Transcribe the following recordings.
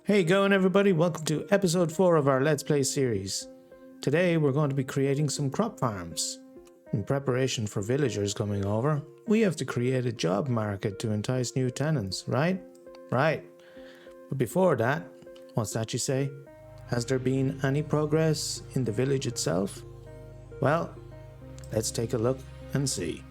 Hey going everybody, welcome to episode 4 of our Let's Play series. Today we're going to be creating some crop farms. In preparation for villagers coming over, we have to create a job market to entice new tenants, right? Right. But before that, what's that you say? Has there been any progress in the village itself? Well, let's take a look and see.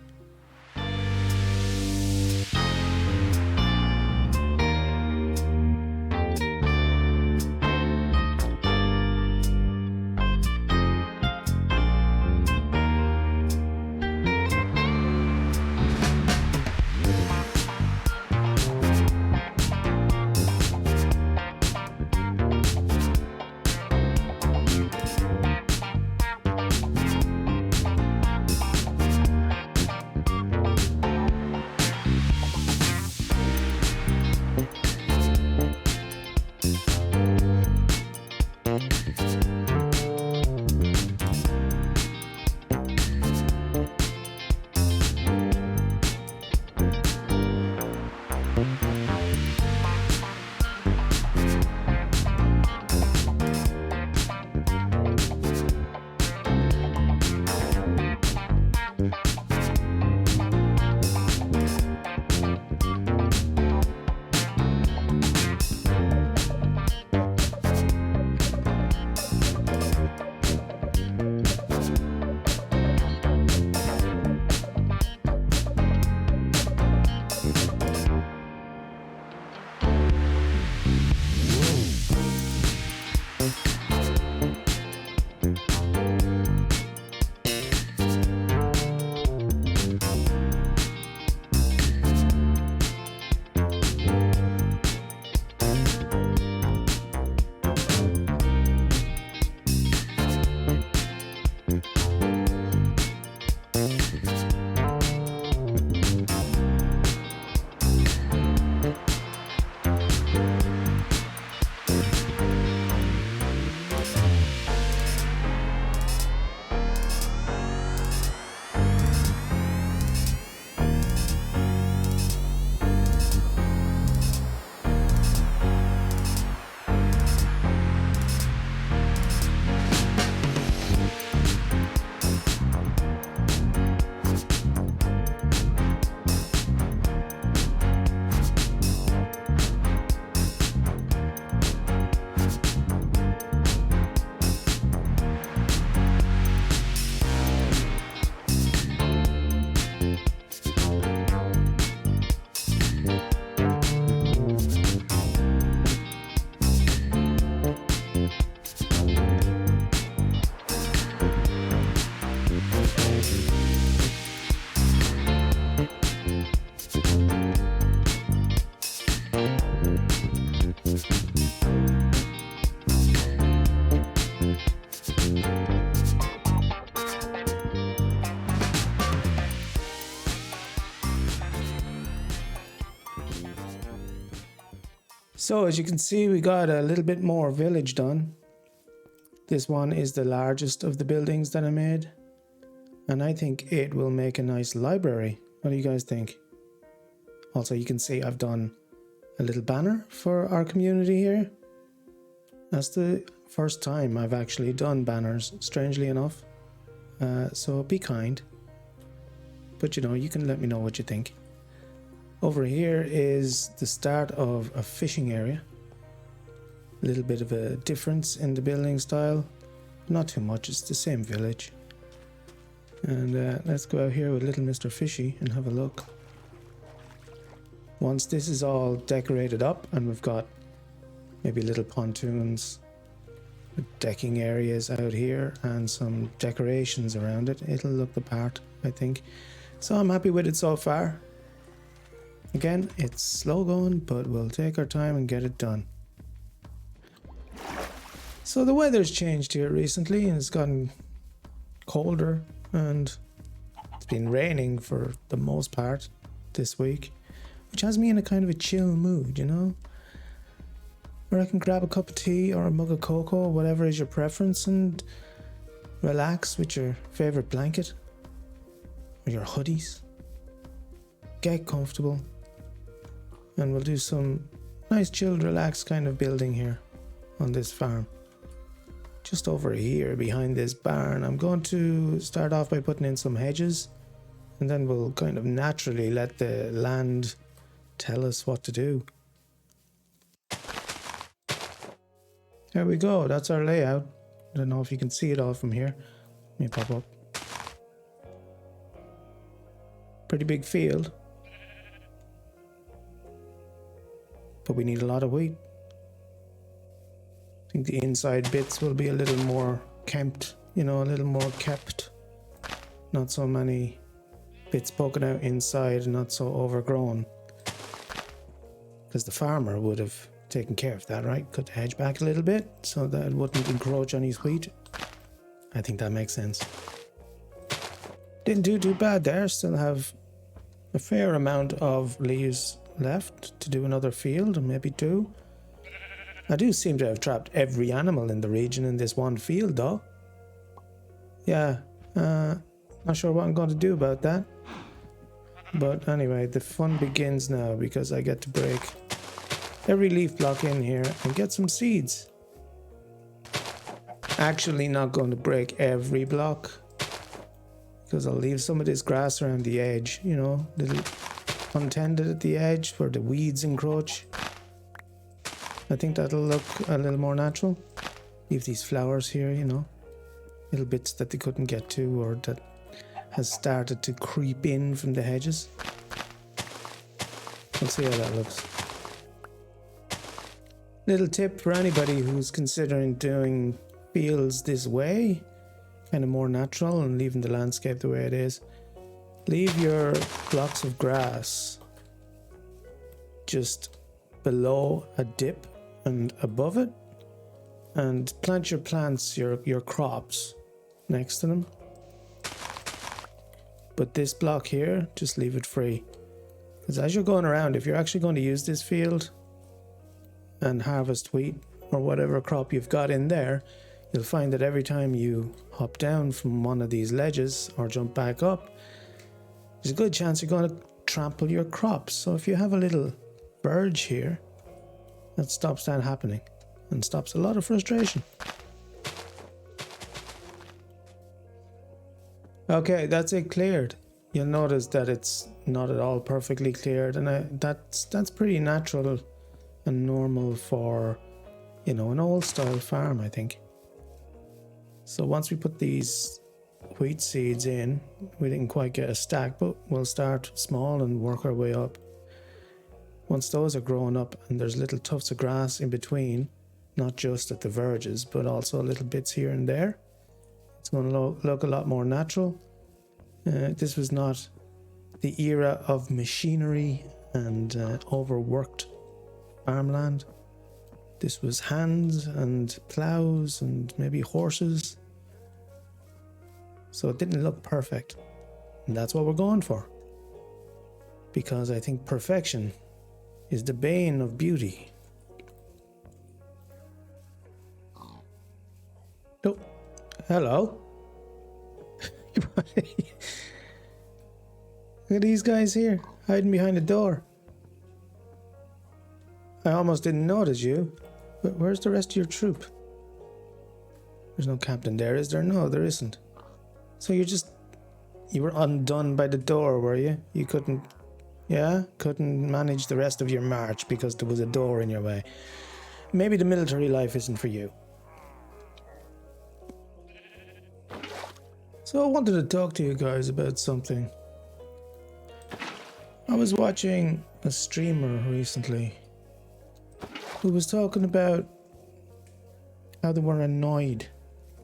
So as you can see, we got a little bit more village done. This one is the largest of the buildings that I made, and I think it will make a nice library. What do you guys think? Also, you can see I've done a little banner for our community here. That's the first time I've actually done banners, strangely enough. So be kind. But you know, you can let me know what you think. Over here is the start of a fishing area. A little bit of a difference in the building style. Not too much, it's the same village. And let's go out here with little Mr. Fishy and have a look. Once this is all decorated up and we've got maybe little pontoons, decking areas out here and some decorations around it, it'll look the part, I think. So I'm happy with it so far. Again, it's slow going, but we'll take our time and get it done. So the weather's changed here recently and it's gotten colder, and it's been raining for the most part this week, which has me in a kind of a chill mood, you know? Where I can grab a cup of tea or a mug of cocoa, whatever is your preference, and relax with your favorite blanket or your hoodies. Get comfortable, and we'll do some Nice chilled, relaxed kind of building here on this farm. Just over here behind this barn, I'm going to start off by putting in some hedges, and then we'll kind of naturally let the land tell us what to do. There we go, that's our layout. I don't know if you can see it all from here. Let me pop up. Pretty big field. But we need a lot of wheat. I think the inside bits will be a little more kempt, you know, a little more kept. Not so many bits poking out inside and not so overgrown. Because the farmer would have taken care of that, right? Cut the hedge back a little bit so that it wouldn't encroach on his wheat. I think that makes sense. Didn't do too bad there. Still have a fair amount of leaves left to do another field, or maybe two. I do seem to have trapped every animal in the region in this one field though. Yeah, not sure what I'm going to do about that. But anyway, the fun begins now because I get to break every leaf block in here and get some seeds. Actually not going to break every block because I'll leave some of this grass around the edge, you know, little untended at the edge where the weeds encroach. I think that'll look a little more natural. Leave these flowers here, you know, little bits that they couldn't get to or that has started to creep in from the hedges. We'll see how that looks. Little tip for anybody who's considering doing fields this way, kind of more natural and leaving the landscape the way it is. Leave your blocks of grass just below a dip and above it, and plant your plants, your crops next to them. But this block here, just leave it free. Because as you're going around, if you're actually going to use this field and harvest wheat or whatever crop you've got in there, you'll find that every time you hop down from one of these ledges or jump back up, there's a good chance you're going to trample your crops. So if you have a little verge here, that stops that happening and stops a lot of frustration. Okay, that's it cleared. You'll notice that it's not at all perfectly cleared, and that's pretty natural and normal for, you know, an old style farm, I think. So once we put these wheat seeds in, we didn't quite get a stack, but we'll start small and work our way up. Once those are grown up and there's little tufts of grass in between, not just at the verges, but also little bits here and there, it's going to look a lot more natural. This was not the era of machinery and overworked farmland. This was hands and plows and maybe horses. So it didn't look perfect. And that's what we're going for. Because I think perfection is the bane of beauty. Oh, hello. Look at these guys here, hiding behind the door. I almost didn't notice you. But where's the rest of your troop? There's no captain there, is there? No, there isn't. So you were undone by the door, were you? You couldn't manage the rest of your march because there was a door in your way. Maybe the military life isn't for you. So I wanted to talk to you guys about something. I was watching a streamer recently who was talking about how they were annoyed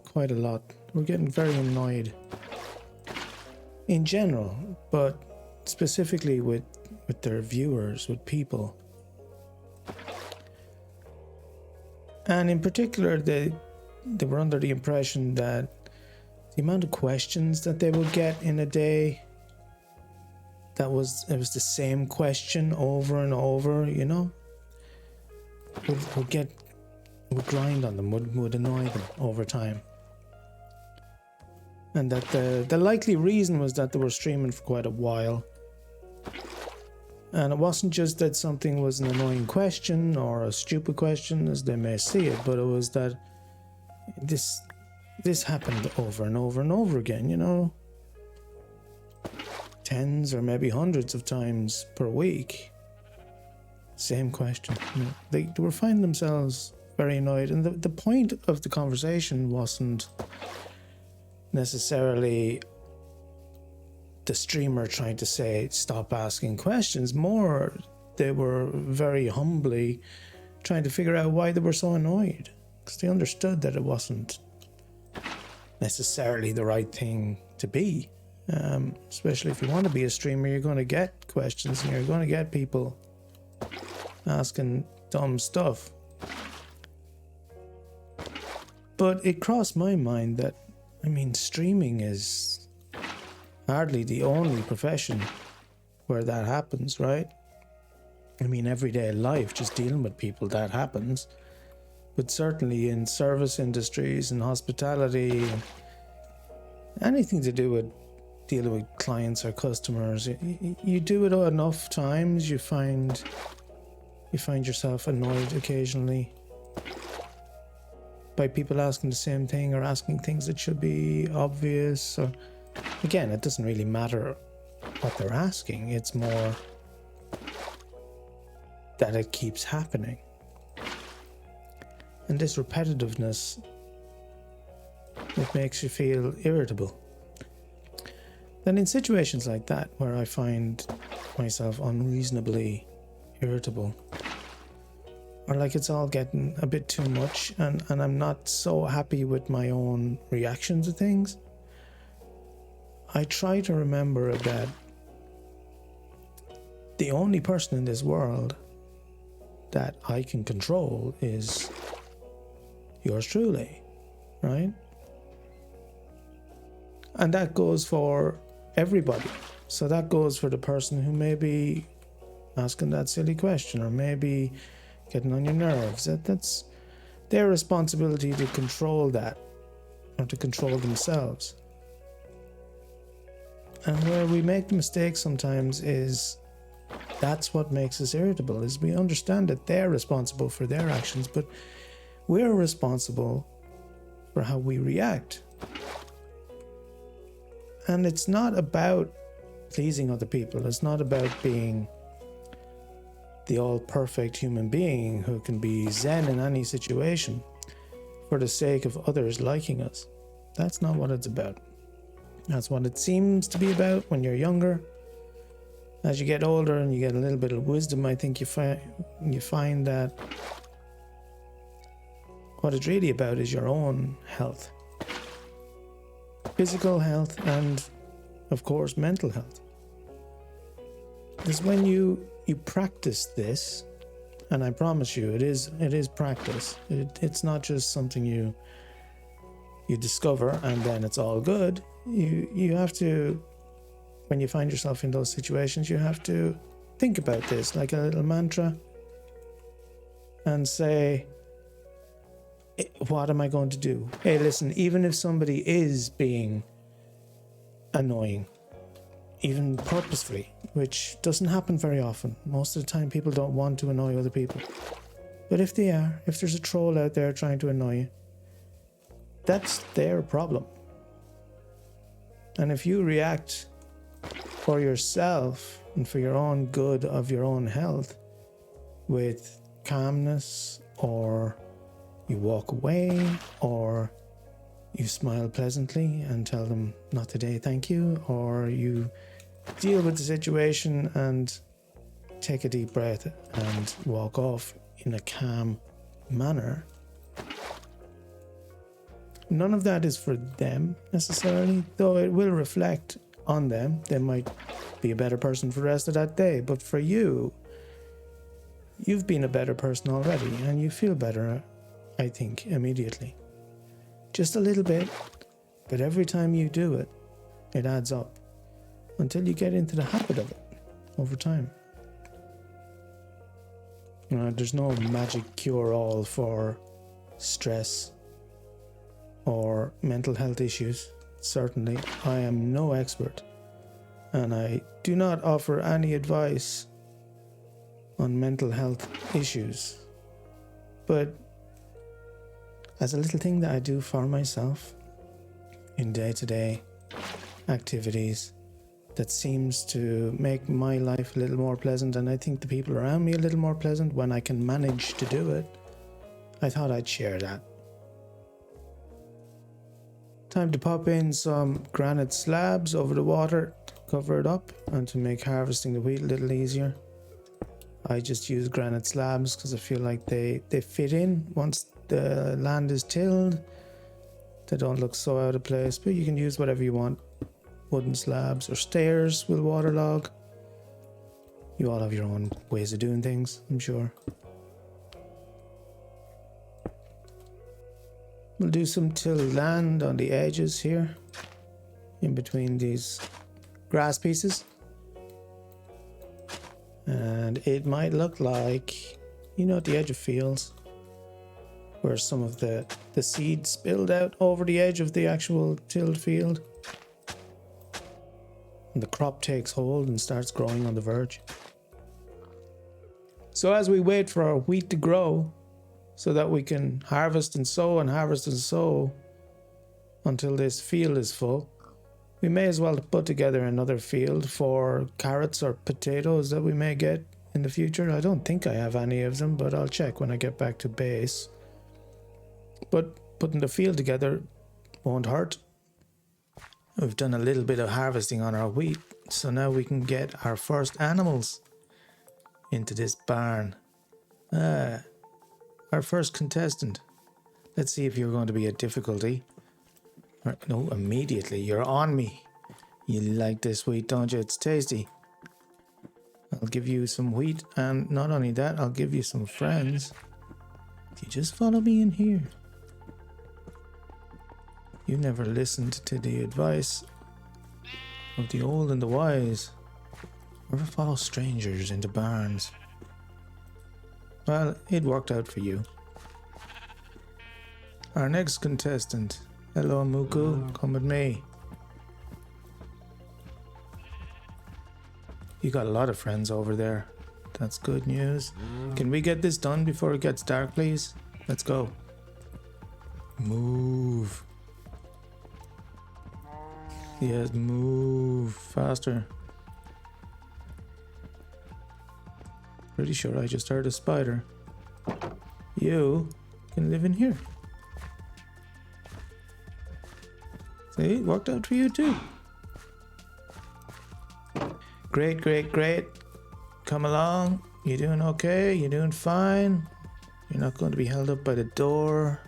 quite a lot. They were getting very annoyed in general, but specifically with their viewers, with people. And in particular, they were under the impression that the amount of questions that they would get in a day, it was the same question over and over, you know, would grind on them, would annoy them over time. And that the likely reason was that they were streaming for quite a while. And it wasn't just that something was an annoying question or a stupid question as they may see it, but it was that this happened over and over and over again, you know, tens or maybe hundreds of times per week. Same question. You know, they were finding themselves very annoyed, and the point of the conversation wasn't necessarily the streamer trying to say stop asking questions. More, they were very humbly trying to figure out why they were so annoyed, because they understood that it wasn't necessarily the right thing to be. Especially if you want to be a streamer, you're going to get questions and you're going to get people asking dumb stuff. But it crossed my mind that, I mean, streaming is hardly the only profession where that happens, right? I mean, everyday life, just dealing with people, that happens. But certainly in service industries and hospitality, anything to do with dealing with clients or customers, you do it enough times, you find yourself annoyed occasionally by people asking the same thing or asking things that should be obvious. Or again, it doesn't really matter what they're asking, it's more that it keeps happening. And this repetitiveness, it makes you feel irritable. Then in situations like that, where I find myself unreasonably irritable, or like it's all getting a bit too much, and I'm not so happy with my own reaction to things, I try to remember that the only person in this world that I can control is yours truly, right? And that goes for everybody. So that goes for the person who may be asking that silly question or maybe getting on your nerves. That's their responsibility to control that, or to control themselves. And where we make the mistake sometimes is that's what makes us irritable, is we understand that they're responsible for their actions, but we're responsible for how we react. And it's not about pleasing other people. It's not about being the all-perfect human being who can be zen in any situation for the sake of others liking us. That's not what it's about. That's what it seems to be about when you're younger. As you get older and you get a little bit of wisdom, I think you find that what it's really about is your own health. Physical health and, of course, mental health. Because when you practice this, and I promise you, it is practice. It's not just something you discover and then it's all good. You have to, when you find yourself in those situations, you have to think about this like a little mantra and say, what am I going to do? Hey, listen, even if somebody is being annoying, even purposefully, which doesn't happen very often. Most of the time people don't want to annoy other people. But if they are, if there's a troll out there trying to annoy you, that's their problem. And if you react for yourself and for your own good of your own health with calmness, or you walk away, or you smile pleasantly and tell them not today, thank you, or you deal with the situation and take a deep breath and walk off in a calm manner. None of that is for them necessarily, though it will reflect on them. They might be a better person for the rest of that day, but for you, you've been a better person already and you feel better, I think, immediately. Just a little bit, but every time you do it, it adds up until you get into the habit of it over time. There's no magic cure-all for stress or mental health issues. Certainly, I am no expert, and I do not offer any advice on mental health issues. But as a little thing that I do for myself in day-to-day activities that seems to make my life a little more pleasant, and I think the people around me a little more pleasant when I can manage to do it, I thought I'd share that. Time to pop in some granite slabs over the water, cover it up, and to make harvesting the wheat a little easier. I just use granite slabs because I feel like they fit in once the land is tilled. They don't look so out of place, but you can use whatever you want. Wooden slabs or stairs will waterlog. You all have your own ways of doing things, I'm sure. We'll do some tilled land on the edges here, in between these grass pieces. And it might look like, you know, at the edge of fields, where some of the seeds spilled out over the edge of the actual tilled field. And the crop takes hold and starts growing on the verge. So as we wait for our wheat to grow, so that we can harvest and sow until this field is full, we may as well put together another field for carrots or potatoes that we may get in the future. I don't think I have any of them, but I'll check when I get back to base. But putting the field together won't hurt. We've done a little bit of harvesting on our wheat, so now we can get our first animals into this barn. Our first contestant. Let's see if you're going to be a difficulty. No, immediately, you're on me. You like this wheat, don't you? It's tasty. I'll give you some wheat, and not only that, I'll give you some friends. If you just follow me in here. You never listened to the advice of the old and the wise. Never follow strangers into barns. Well, it worked out for you. Our next contestant. Hello, Muku. Come with me. You got a lot of friends over there. That's good news. Can we get this done before it gets dark, please? Let's go. Move. Yes, move faster. Pretty sure I just heard a spider. You can live in here. See, it worked out for you too. Great, great, great. Come along. You doing okay? You doing fine? You're not going to be held up by the door.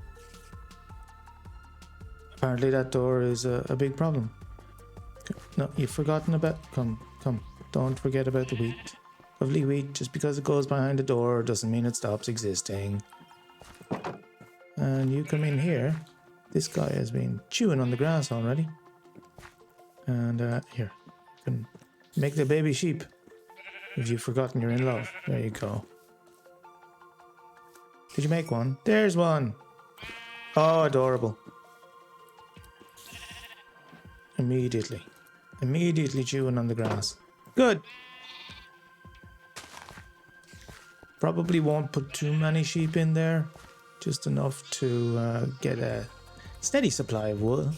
Apparently that door is a big problem. No, you've forgotten about... Come. Don't forget about the wheat. Lovely wheat. Just because it goes behind the door doesn't mean it stops existing. And you come in here. This guy has been chewing on the grass already. And here. You can make the baby sheep. If you've forgotten you're in love. There you go. Did you make one? There's one. Oh, adorable. Immediately chewing on the grass. Good. Probably won't put too many sheep in there. Just enough to get a steady supply of wool.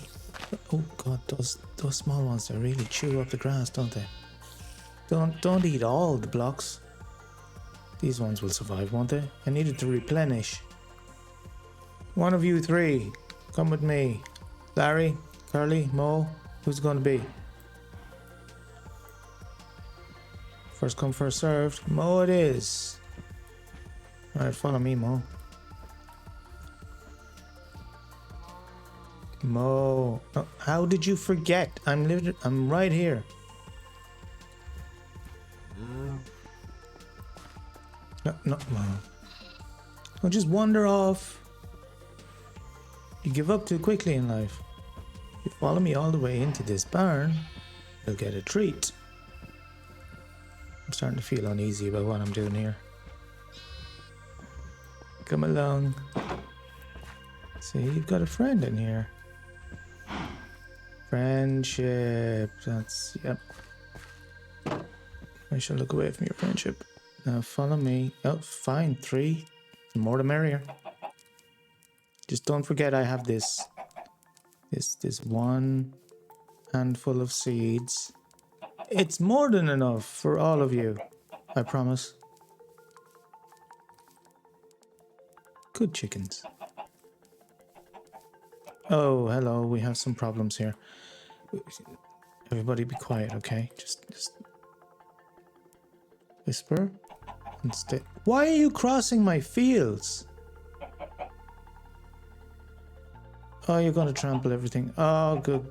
Oh god, those small ones, they really chew up the grass, don't they? Don't eat all the blocks. These ones will survive, won't they? I needed to replenish. One of you three, come with me. Larry, Curly, Mo, who's it going to be? First come, first served. Mo it is. Alright, follow me, Mo. Mo. Oh, how did you forget? I'm right here. No, Mo. Don't just wander off. You give up too quickly in life. If you follow me all the way into this barn, you'll get a treat. I'm starting to feel uneasy about what I'm doing here. Come along. See, you've got a friend in here. Friendship. That's, yep. I shall look away from your friendship. Now follow me. Oh, fine. 3. The more the merrier. Just don't forget I have this one handful of seeds. It's more than enough for all of you. I promise. Good chickens. Oh, hello. We have some problems here. Everybody be quiet, okay? Just whisper and stay. Why are you crossing my fields? Oh, you're going to trample everything. Oh, good.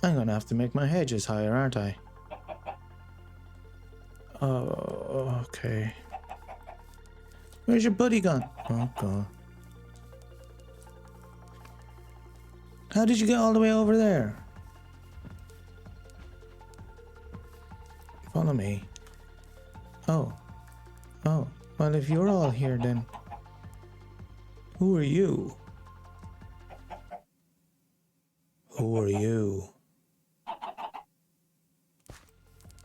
I'm going to have to make my hedges higher, aren't I? Oh, okay. Where's your buddy gone? Oh, God. How did you get all the way over there? Follow me. Oh. Oh. Well, if you're all here, then who are you? Who are you?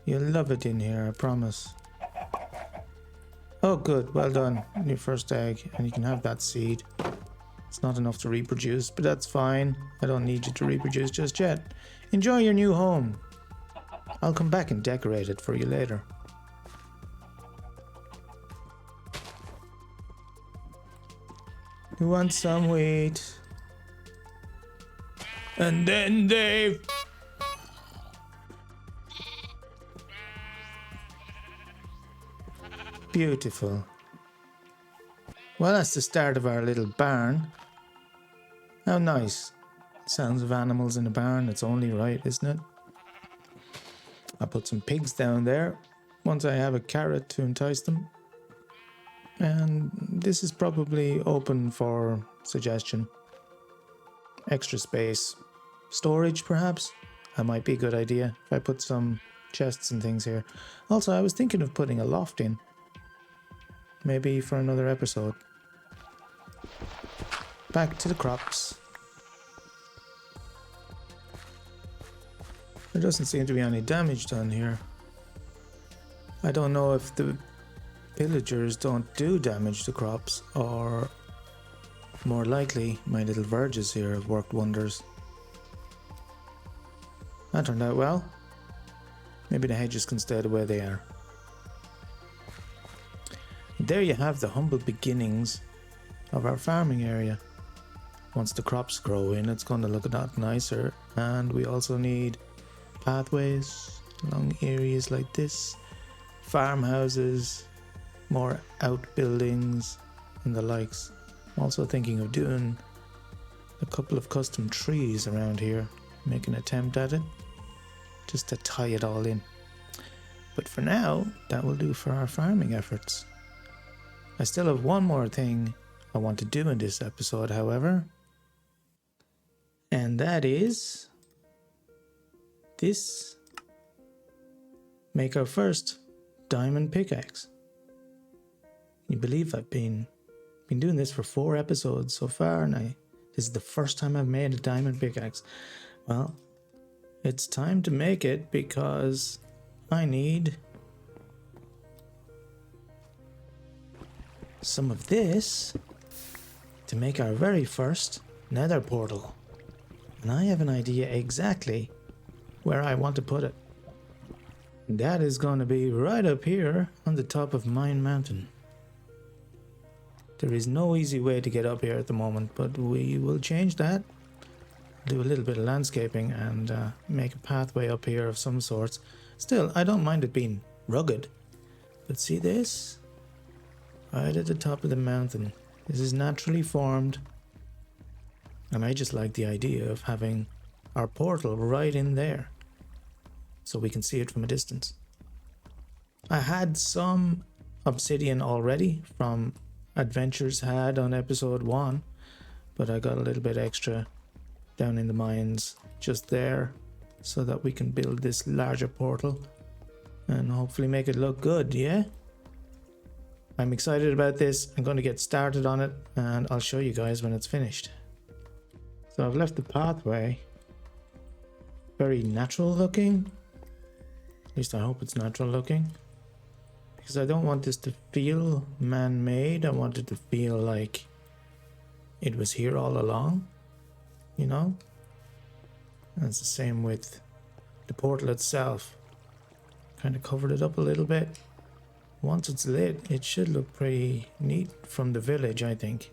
You'll love it in here, I promise. Oh, good. Well done. Your first egg. And you can have that seed. It's not enough to reproduce, but that's fine. I don't need you to reproduce just yet. Enjoy your new home. I'll come back and decorate it for you later. You want some wheat? And then they... Beautiful. Well, that's the start of our little barn. How nice. Sounds of animals in a barn. It's only right, isn't it? I'll put some pigs down there once I have a carrot to entice them. And this is probably open for suggestion. Extra space. Storage, perhaps? That might be a good idea if I put some chests and things here. Also, I was thinking of putting a loft in. Maybe for another episode. Back to the crops. There doesn't seem to be any damage done here. I don't know if the villagers don't do damage to crops, or more likely my little verges here have worked wonders. That turned out well. Maybe the hedges can stay the way they are. There you have the humble beginnings of our farming area. Once the crops grow in, it's going to look a lot nicer, and we also need pathways along areas like this, farmhouses, more outbuildings and the likes. I'm also thinking of doing a couple of custom trees around here, make an attempt at it, just to tie it all in. But for now, that will do for our farming efforts. I still have one more thing I want to do in this episode, however, and that is this. Make our first diamond pickaxe. Can you believe I've been doing this for 4 episodes so far, and this is the first time I've made a diamond pickaxe. Well, it's time to make it because I need some of this to make our very first Nether Portal. And I have an idea exactly where I want to put it. And that is going to be right up here on the top of Mine Mountain. There is no easy way to get up here at the moment, but we will change that. Do a little bit of landscaping and make a pathway up here of some sorts. Still, I don't mind it being rugged. But see this? Right at the top of the mountain. This is naturally formed. And I just like the idea of having our portal right in there, so we can see it from a distance. I had some obsidian already from adventures had on episode 1, but I got a little bit extra down in the mines just there so that we can build this larger portal and hopefully make it look good, yeah? I'm excited about this. I'm going to get started on it and I'll show you guys when it's finished. So I've left the pathway very natural looking. At least I hope it's natural looking, because because I don't want this to feel man-made. I want it to feel like it was here all along, you know? And it's the same with the portal itself. Kind of covered it up a little bit. Once it's lit, it should look pretty neat from the village, I think.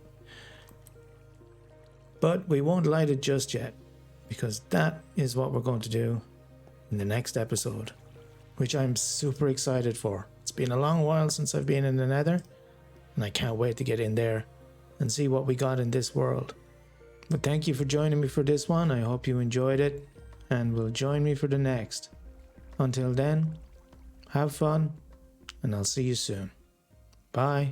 But we won't light it just yet, because that is what we're going to do in the next episode, which I'm super excited for. It's been a long while since I've been in the Nether, and I can't wait to get in there and see what we got in this world. But thank you for joining me for this one. I hope you enjoyed it, and will join me for the next. Until then, have fun, and I'll see you soon. Bye.